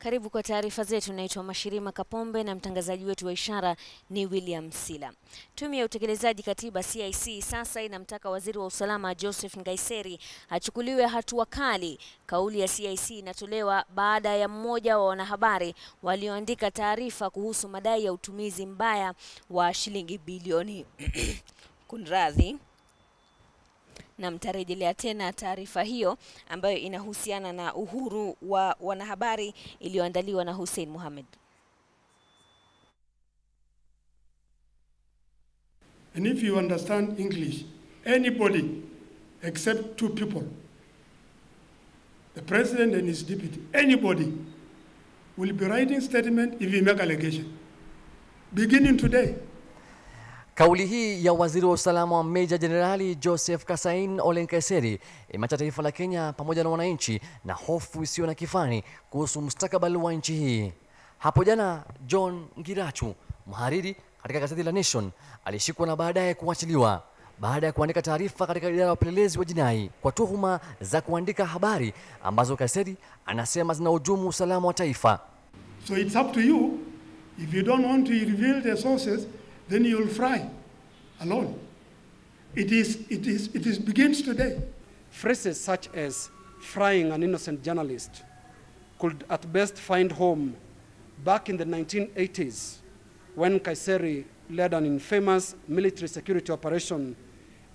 Karibu kwa taarifa zetu. Naitwa Mashirima Kapombe na mtangazaji wetu wa ishara ni William Sila. Tume ya utekelezaji katiba CIC sasa inamtaka waziri wa usalama Joseph Nkaiseri achukuliwe hatua kali. Kauli ya CIC inatolewa baada ya mmoja wa wanahabari walioandika taarifa kuhusu madai ya utumizi mbaya wa shilingi bilioni kunradhi. Na mtarejelea tena taarifa hiyo ambayo inahusiana na uhuru wa wanahabari iliyoandaliwa na Hussein Mohamed. And if you understand English, anybody except two people, the president and his deputy, anybody will be writing statement if you make allegation, beginning today. Kauli hii ya waziri wa usalama wa Meja Jenerali Joseph Kasain Ole Nkaiseri imeacha taifa la Kenya pamoja na wananchi na hofu isiyo na kifani kuhusu mustakabali wa nchi hii. Hapo jana John Ngirachu, mhariri katika gazeti la Nation, alishikwa na baadaye kuachiliwa baada ya kuandika taarifa katika idara ya upelelezi wa jinai kwa tuhuma za kuandika habari ambazo Nkaiseri anasema zinahujumu usalama wa taifa. So it's up to you. If you don't want to reveal the sources, then you'll fry alone. It begins today. Phrases such as frying an innocent journalist could at best find home back in the 1980s when Nkaiseri led an infamous military security operation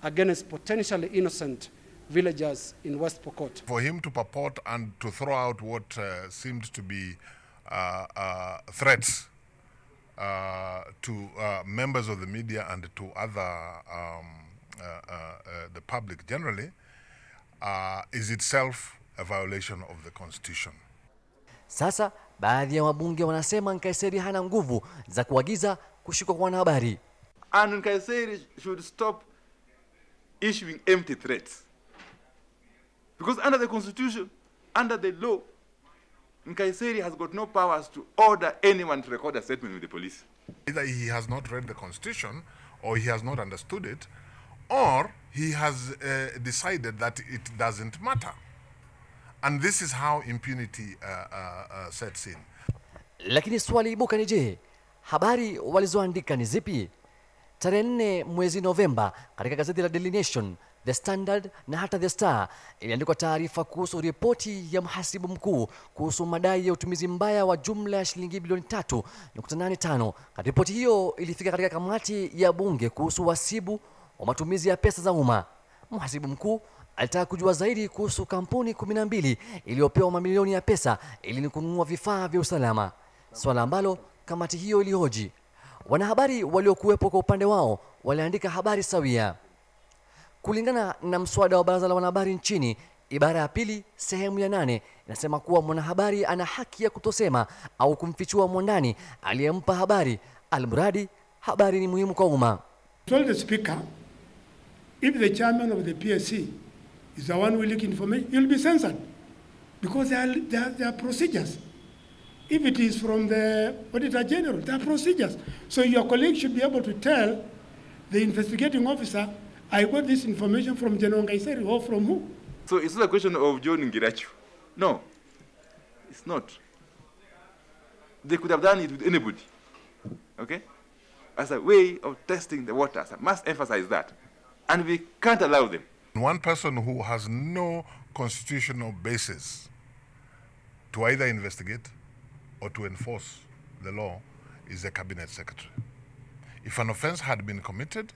against potentially innocent villagers in West Pokot. For him to purport and to throw out what seemed to be threats to members of the media and to other the public generally is itself a violation of the constitution. Sasa baadhi ya wabunge wanasema Nkaiseri hana nguvu za kuagiza kushikwa kwa wanahabari. And Nkaiseri should stop issuing empty threats. Because under the constitution, under the law, Nkaiseri has got no powers to order anyone to record a statement with the police. Either he has not read the constitution, or he has not understood it, or he has decided that it doesn't matter. And this is how impunity sets in. Lakini swali ibuka ni je, habari walizoandika ni zipi? Tarehe 4 mwezi Novemba katika gazeti la Daily Nation, The Standard na hata The Star iliandikwa taarifa kuhusu ripoti ya mhasibu mkuu kuhusu madai ya utumizi mbaya wa jumla ya shilingi bilioni 3.85. Ripoti hiyo ilifika katika kamati ya bunge kuhusu wasibu wa matumizi ya pesa za umma. Mhasibu mkuu alitaka kujua zaidi kuhusu kampuni 12 iliyopewa mamilioni ya pesa ili kununua vifaa vya usalama, swala ambalo kamati hiyo ilihoji. Wanahabari waliokuwepo kwa upande wao waliandika habari sawia. Kulingana na mswada wa baraza la wanahabari nchini, ibara ya pili sehemu ya 8 inasema kuwa mwanahabari ana haki ya kutosema au kumfichua mwandani aliyempa habari, almradi habari ni muhimu kwa umma. Told the speaker, if the chairman of the PSC is the one who leak information, he'll be censored because there are procedures. If it is from the Auditor General, there are procedures. So your colleague should be able to tell the investigating officer, I got this information from General Nkaiseri, or from who? So it's not a question of John Ngirachu. No, it's not. They could have done it with anybody, okay? As a way of testing the waters. I must emphasize that. And we can't allow them. One person who has no constitutional basis to either investigate or to enforce the law is the cabinet secretary. If an offense had been committed,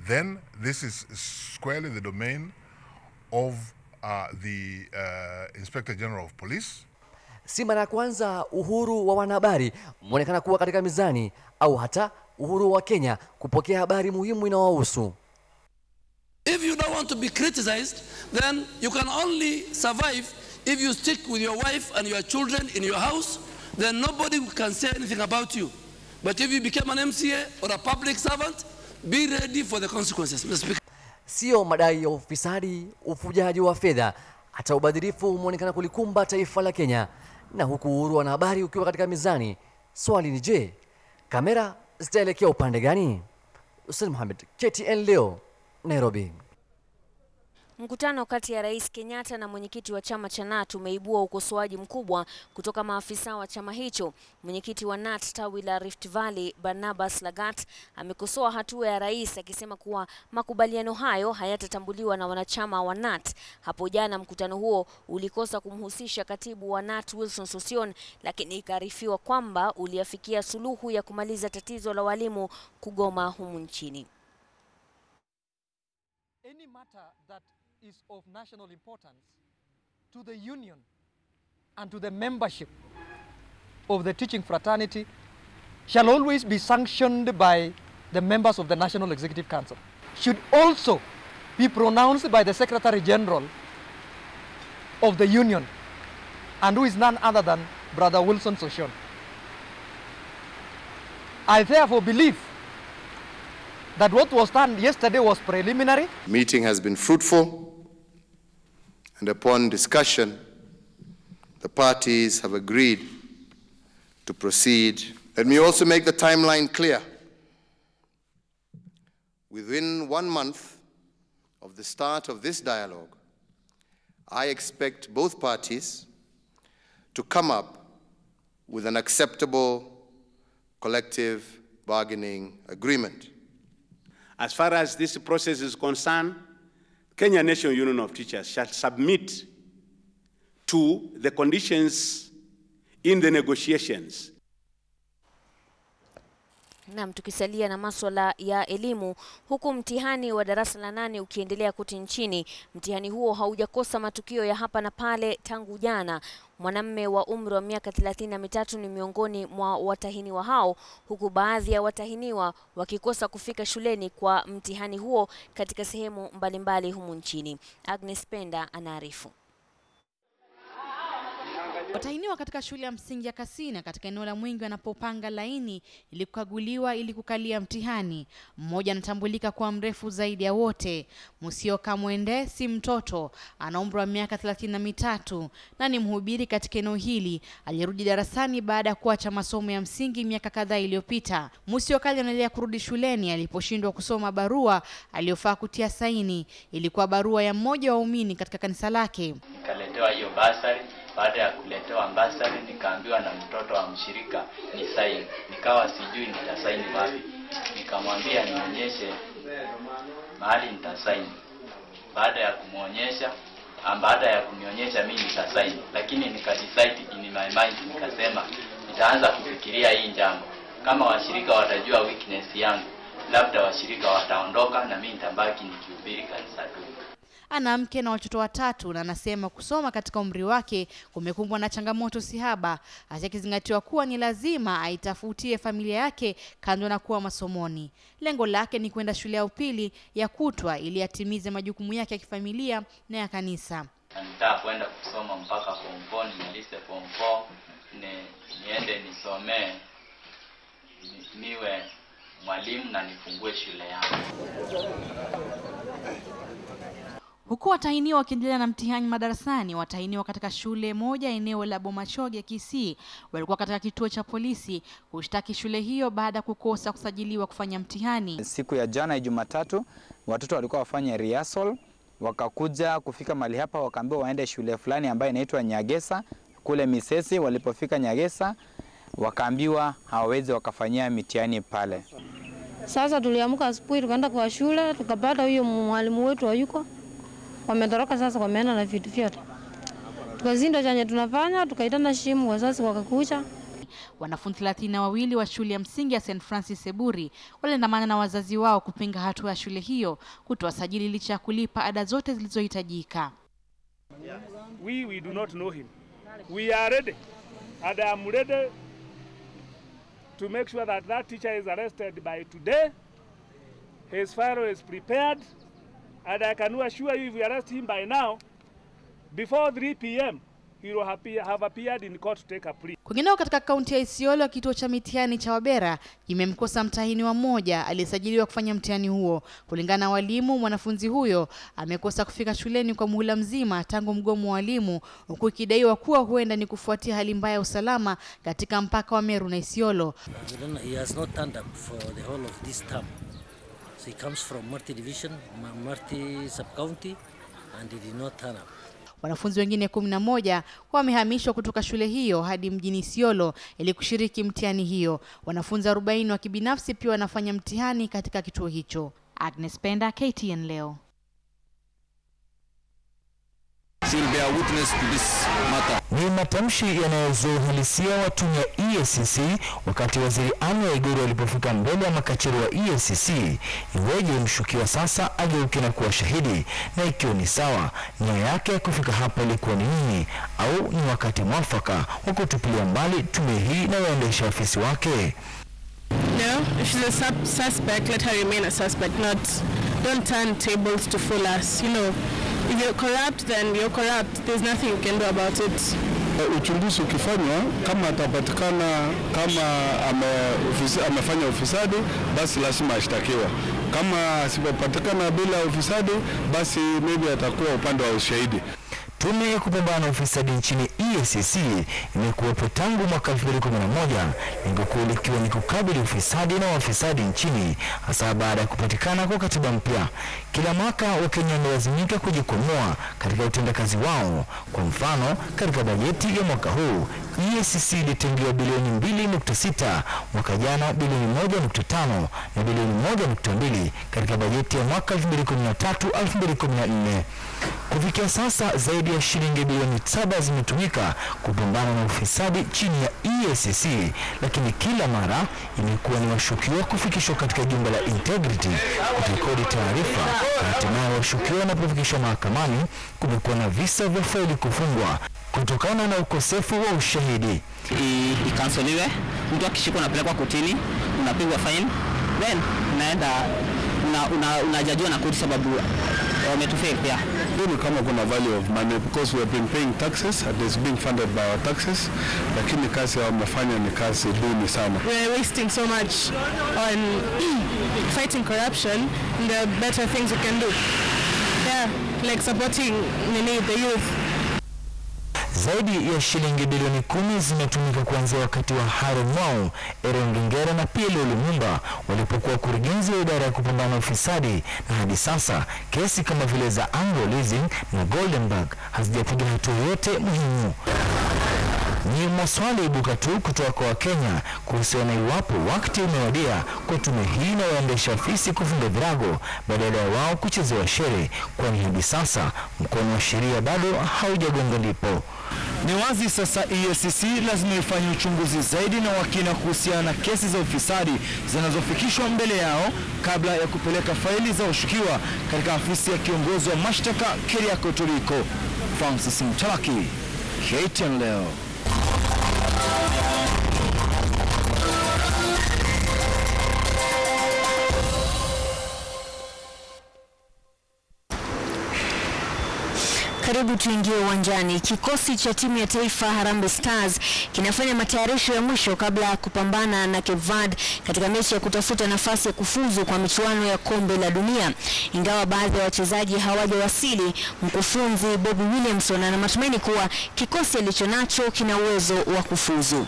then this is squarely the domain of the Inspector General of Police. Si mara kwanza uhuru wa wanahabari umeonekana kuwa katika mizani au hata uhuru wa Kenya kupokea habari muhimu inayohusu. If you don't want to be criticized, then you can only survive if you stick with your wife and your children in your house, then nobody can say anything about you. But if you become an MCA or a public servant, be ready for the consequences. Mr. Speaker. Sio madai ya ufisadi, ufujaji wa fedha, hata ubadhirifu umeonekana kulikumba taifa la Kenya. Na huku uhuru wa wanahabari ukiwa katika mizani, swali ni je, kamera zitaelekea upande gani? Hussein Mohamed, KTN leo, Nairobi. Mkutano kati ya Rais Kenyatta na mwenyekiti wa chama cha KNUT umeibua ukosoaji mkubwa kutoka maafisa wa chama hicho. Mwenyekiti wa KNUT tawi la Rift Valley, Barnabas Lagat, amekosoa hatua ya rais akisema kuwa makubaliano hayo hayatatambuliwa na wanachama wa KNUT. Hapo jana mkutano huo ulikosa kumhusisha katibu wa KNUT Wilson Sossion, lakini ikaarifiwa kwamba uliafikia suluhu ya kumaliza tatizo la walimu kugoma humu nchini. Any matter that is of national importance to the union and to the membership of the teaching fraternity shall always be sanctioned by the members of the National Executive Council, should also be pronounced by the Secretary General of the union, and who is none other than Brother Wilson Sossion. I therefore believe that what was done yesterday was preliminary. Meeting has been fruitful, and upon discussion, the parties have agreed to proceed. Let me also make the timeline clear. Within 1 month of the start of this dialogue, I expect both parties to come up with an acceptable collective bargaining agreement. As far as this process is concerned, Kenya National Union of Teachers shall submit to the conditions in the negotiations. Naam, tukisalia na masuala ya elimu, huku mtihani wa darasa la 8 ukiendelea kote nchini, mtihani huo haujakosa matukio ya hapa na pale tangu jana. Mwanamume wa umri wa miaka 33 ni miongoni mwa watahiniwa hao, huku baadhi ya watahiniwa wakikosa kufika shuleni kwa mtihani huo katika sehemu mbalimbali humu nchini. Agnes Penda anaarifu. Watahiniwa katika shule ya msingi ya Kasina katika eneo la Mwingi wanapopanga laini ili kukaguliwa ili kukalia mtihani. Mmoja anatambulika kwa mrefu zaidi ya wote. Musyoka Mwende si mtoto, ana umri wa miaka 33 na ni mhubiri katika eneo hili. Alirudi darasani baada ya kuacha masomo ya msingi miaka kadhaa iliyopita. Musyoka anaendelea kurudi shuleni aliposhindwa kusoma barua aliyofaa kutia saini. Ilikuwa barua ya mmoja wa waumini katika kanisa lake. Nikaletewa hiyo basari. Baada ya kuletewa ambassador nikaambiwa na mtoto wa mshirika ni saini. Nikawa sijui nitasaini wapi. Nikamwambia nionyeshe mahali nitasaini. Baada ya kumuonyesha, baada ya kunionyesha mimi nitasaini. Lakini nikadecide in my mind, nikasema nitaanza kufikiria hii jambo. Kama washirika watajua weakness yangu, labda washirika wataondoka na mimi nitabaki nikihubiri kanisa tu. Ana mke na watoto 3 na anasema kusoma katika umri wake kumekumbwa na changamoto sihaba, akizingatiwa kuwa ni lazima aitafutie familia yake kando na kuwa masomoni. Lengo lake ni kwenda shule ya upili ya kutwa ili atimize majukumu yake ya kifamilia na ya kanisa. Nataka kwenda kusoma mpaka form 4, nimalize form 4, niende nisomee, niwe mwalimu na nifungue shule yangu. Huku watahiniwa wakiendelea na mtihani madarasani, watahiniwa katika shule moja eneo la Bomachoge Kisii walikuwa katika kituo cha polisi kushtaki shule hiyo baada ya kukosa kusajiliwa kufanya mtihani. Siku ya jana Jumatatu watoto walikuwa wafanye rehearsal, wakakuja kufika mahali hapa wakaambiwa waende shule fulani ambayo inaitwa Nyagesa kule Misesi. Walipofika Nyagesa wakaambiwa hawawezi wakafanyia mitihani pale. Sasa tuliamka asubuhi tukaenda kwa shule tukapata huyo mwalimu wetu hayuko. Wametoroka sasa, wameenda na vitu vyote. Tukazinda chenye tunafanya, tukaitana shimu wazazi wakakuja. Wanafunzi 32 wa shule ya msingi ya St. Francis Seburi waliandamana na wazazi wao kupinga hatua ya shule hiyo kutowasajili licha ya kulipa ada zote zilizohitajika. We do not know him. We are ready. And I am ready to make sure that that teacher is arrested by today. His file is prepared. And I can assure you, if we arrest him by now, before 3 p.m., he will have appeared in court to take a plea. Kwingineo katika kaunti ya Isiolo, kituo cha mitihani cha Wabera kimemkosa mtahiniwa mmoja aliyesajiliwa kufanya mtihani huo. Kulingana na walimu, mwanafunzi huyo amekosa kufika shuleni kwa muhula mzima tangu mgomo wa walimu, huku ikidaiwa kuwa huenda ni kufuatia hali mbaya ya usalama katika mpaka wa Meru na Isiolo. He has not turned up for the whole of this term. So he comes from Marti Division, Marti Sub-County, and he did not turn up. Wanafunzi wengine 11 wamehamishwa kutoka shule hiyo hadi mjini Isiolo ili kushiriki mtihani hiyo. Wanafunzi 40 wa kibinafsi pia wanafanya mtihani katika kituo hicho. Agnes Penda, KTN leo. Ni matamshi yanayozua uhalisia wa tume ya EACC wakati waziri Anne Waiguru alipofika mbele ya makachero wa EACC. Iweje mshukiwa sasa ageuke na kuwa shahidi, na ikiwa ni sawa, nia yake ya kufika hapa ilikuwa ni nini, au ni wakati mwafaka wa kutupilia mbali tume hii na waendesha ofisi wake? No, if she's a suspect, let her remain a suspect, don't turn tables to fool us. You know, if you're corrupt, then you're corrupt. There's nothing you can do about it. Uchunguzi ukifanywa, kama atapatikana kama amefanya ufisadi, basi lazima ashtakiwe. Kama asipopatikana bila ufisadi, basi maybe atakuwa upande wa ushahidi. Tume ya kupambana na ufisadi nchini EACC imekuwepo tangu mwaka 2011, lengo kuu likiwa ni kukabili ufisadi na wafisadi nchini, hasa baada ya kupatikana kwa katiba mpya. Kila mwaka Wakenya wamelazimika kujikwamua katika utendakazi wao. Kwa mfano, katika bajeti ya mwaka huu, EACC ilitengewa bilioni 2.6, mwaka jana bilioni 1.5 na bilioni 1.2 katika bajeti ya mwaka 2013-2014. Kufikia sasa zaidi ya shilingi bilioni 7 zimetumika kupambana na ufisadi chini ya EACC, lakini kila mara imekuwa ni washukiwa kufikishwa katika jumba la Integrity kurekodi taarifa, na hatimaye washukiwa wanapofikishwa mahakamani kumekuwa na visa vya faili kufungwa kutokana na ukosefu wa ushahidi. Ikansoliwe, mtu akishikwa anapelekwa kotini, unapigwa fine, then unaenda unajajua na koti sababu wametufake pia. Ni kama kuna value of money because we have been paying taxes and it's being funded by our taxes, lakini kazi wamefanya ni kazi duni sana. We're wasting so much on fighting corruption. There are better things we can do. Yeah, like supporting the youth. Zaidi ya shilingi bilioni 10 zimetumika kuanzia wakati wa Haron Mwau, Aaron Gingera na pia Lulu Mumba walipokuwa kurugenzi wa idara ya kupambana na ufisadi, na hadi sasa kesi kama vile za Anglo Leasing na Goldenberg hazijapiga hatua yote muhimu. Ni maswali ibuka tu kutoka kwa Wakenya kuhusiana iwapo wakati umewadia kwa tume hii na waendesha ofisi kufunga virago badala ya wao kuchezewa shere, kwani hadi sasa mkono wa sheria bado haujagonga ndipo. Ni wazi sasa EACC lazima ifanye uchunguzi zaidi na wakina kuhusiana na kesi za ufisadi zinazofikishwa mbele yao kabla ya kupeleka faili za ushukiwa katika afisi ya kiongozi wa mashtaka Keriako Turiko. Francis Mtalaki, KTN leo. Karibu tuingie uwanjani. Kikosi cha timu ya taifa Harambee Stars kinafanya matayarisho ya mwisho kabla ya kupambana na Cape Verde katika mechi ya kutafuta nafasi ya kufuzu kwa michuano ya kombe la dunia. Ingawa baadhi ya wachezaji hawajawasili, mkufunzi Bobby Williamson ana matumaini kuwa kikosi alichonacho kina uwezo wa kufuzu.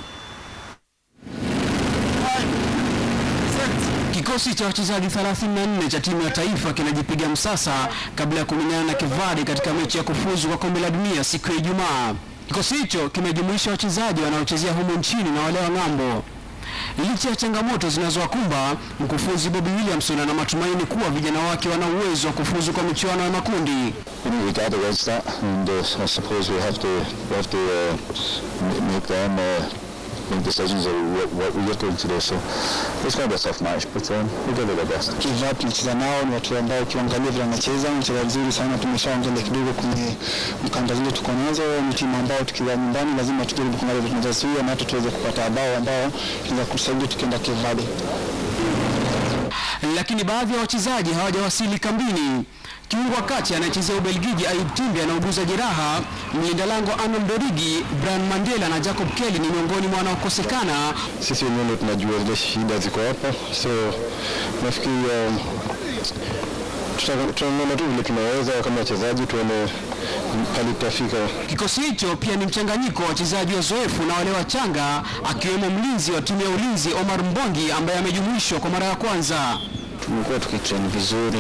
Kikosi cha wachezaji 34 cha timu ya taifa kinajipiga msasa kabla ya kumenyana na Cape Verde katika mechi ya kufuzu kwa kombe la dunia siku ya Ijumaa. Kikosi hicho kimejumuisha wachezaji wanaochezea humu nchini na wale wa ng'ambo. Licha ya changamoto zinazowakumba, mkufunzi Bobby Williamson ana matumaini kuwa vijana wake wana uwezo wa kufuzu kwa michuano ya makundi. We got against that, and I suppose we have to make them decisions of what we are going to do, so it's going to be a tough match, but we'll give it our best. Kivap tulicheza nao ni watu ambao ukiangalia vile wanacheza vizuri sana, tumeshaangalia kidogo kwenye mkanda zile tuko nazo. Ni timu ambao tukiwa nyumbani lazima tujaribu kuangalia vile tunazozuia na hata tuweze kupata bao ambao tunaweza kusaidia tukienda Cape Verde. Lakini baadhi ya wachezaji hawajawasili kambini. Kiungo kati anayechezea Ubelgiji Ayub Timbe anauguza jeraha. Mlinda lango Arnold Origi, Brian Mandela na Jacob Kelly ni miongoni mwa wanaokosekana. Sisi wenyewe tunajua zile shida ziko hapa, so nafikiri tutaona tu vile tunaweza kama wachezaji tuone hali tutafika. Kikosi hicho pia ni mchanganyiko wa wachezaji wazoefu na wale wachanga, akiwemo mlinzi wa timu ya ulinzi Omar Mbongi ambaye amejumuishwa kwa mara ya kwanza. Tumekuwa tukitrain vizuri,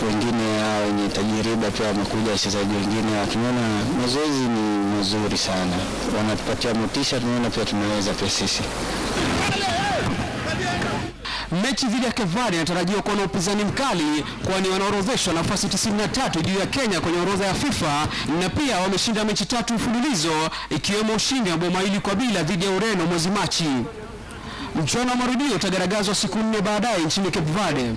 wengine wenye tajiriba pia wamekuja, wachezaji wengine wakiona mazoezi ni mazuri sana, wanatupatia motisha, tunaona pia tunaweza pia sisi. Mechi dhidi ya Cape Verde inatarajiwa kuwa na upinzani mkali, kwani wanaorodheshwa nafasi 93 juu ya Kenya kwenye orodha ya FIFA, na pia wameshinda mechi 3 mfululizo, ikiwemo ushindi wa 2-0 dhidi ya Ureno mwezi Machi. Mchuano wa marudio utagaragazwa siku 4 baadaye nchini Cape Verde.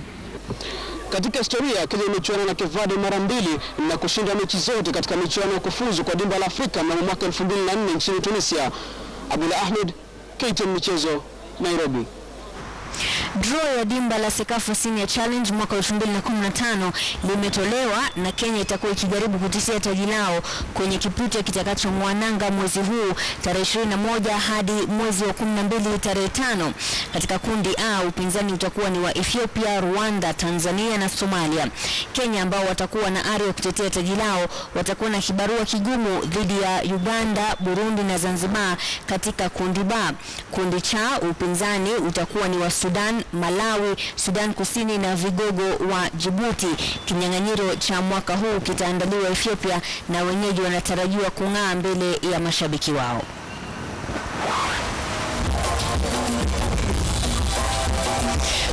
Katika historia, Kenya imechuana na Cape Verde mara 2 na kushinda mechi zote katika michuano ya kufuzu kwa dimba la Afrika mnamo mwaka 2004 nchini Tunisia. Abdullah Ahmed, KTN Michezo, Nairobi. Draw ya dimba la Sekafa Senior Challenge mwaka 2015 limetolewa na Kenya itakuwa ikijaribu kutisia taji lao kwenye kipute kitakachomwananga mwezi huu tarehe 21 hadi mwezi wa 12 tarehe 5. Katika kundi A upinzani utakuwa ni wa Ethiopia, Rwanda, Tanzania na Somalia. Kenya ambao watakuwa na ari ya kutetea taji lao watakuwa na kibarua kigumu dhidi ya Uganda, Burundi na Zanzibar katika kundi B. Kundi C upinzani utakuwa ni wa Sudan, Malawi, Sudan Kusini na vigogo wa Djibouti. Kinyang'anyiro cha mwaka huu kitaandaliwa Ethiopia na wenyeji wanatarajiwa kung'aa mbele ya mashabiki wao.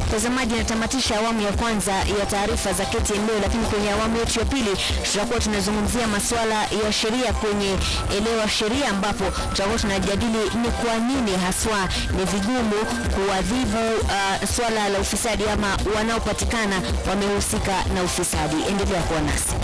Mtazamaji, natamatisha awamu ya kwanza ya taarifa za KTN leo, lakini kwenye awamu yetu ya pili tutakuwa tunazungumzia masuala ya sheria kwenye elewa sheria, ambapo tutakuwa tunajadili ni kwa nini haswa ni vigumu kuadhibu swala la ufisadi ama wanaopatikana wamehusika na ufisadi. Endelea kuwa nasi.